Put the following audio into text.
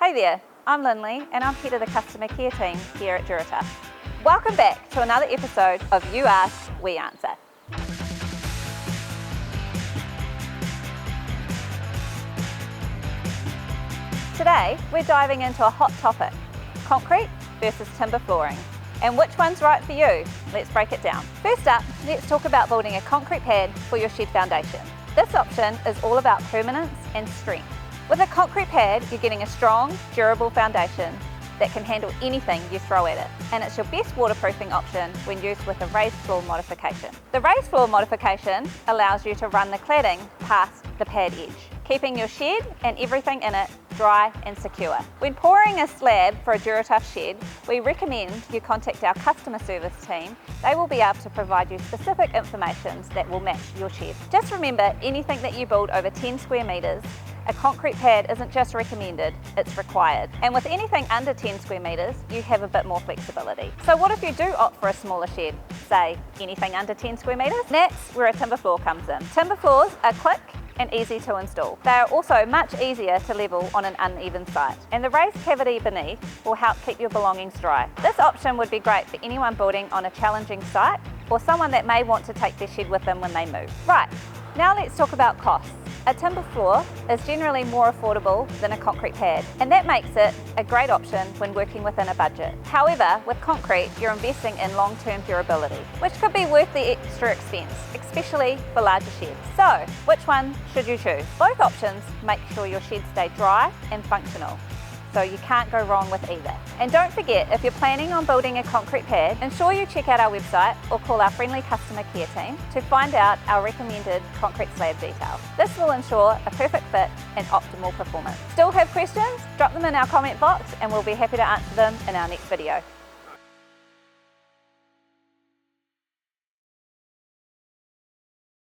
Hey there, I'm Lynley and I'm head of the customer care team here at Duratuff. Welcome back to another episode of You Ask, We Answer. Today we're diving into a hot topic, concrete versus timber flooring. And which one's right for you? Let's break it down. First up, let's talk about building a concrete pad for your shed foundation. This option is all about permanence and strength. With a concrete pad, you're getting a strong, durable foundation that can handle anything you throw at it. And it's your best waterproofing option when used with a raised floor modification. The raised floor modification allows you to run the cladding past the pad edge, keeping your shed and everything in it dry and secure. When pouring a slab for a Duratuff shed, we recommend you contact our customer service team. They will be able to provide you specific information that will match your shed. Just remember, anything that you build over 10 square metres, a concrete pad isn't just recommended, it's required. And with anything under 10 square metres, you have a bit more flexibility. So what if you do opt for a smaller shed, say anything under 10 square metres? That's where a timber floor comes in. Timber floors are quick and easy to install. They are also much easier to level on an uneven site. And the raised cavity beneath will help keep your belongings dry. This option would be great for anyone building on a challenging site or someone that may want to take their shed with them when they move. Right, now let's talk about costs. A timber floor is generally more affordable than a concrete pad, and that makes it a great option when working within a budget. However, with concrete, you're investing in long-term durability, which could be worth the extra expense, especially for larger sheds. So, which one should you choose? Both options make sure your sheds stay dry and functional, so you can't go wrong with either. And don't forget, if you're planning on building a concrete pad, ensure you check out our website or call our friendly customer care team to find out our recommended concrete slab detail. This will ensure a perfect fit and optimal performance. Still have questions? Drop them in our comment box and we'll be happy to answer them in our next video.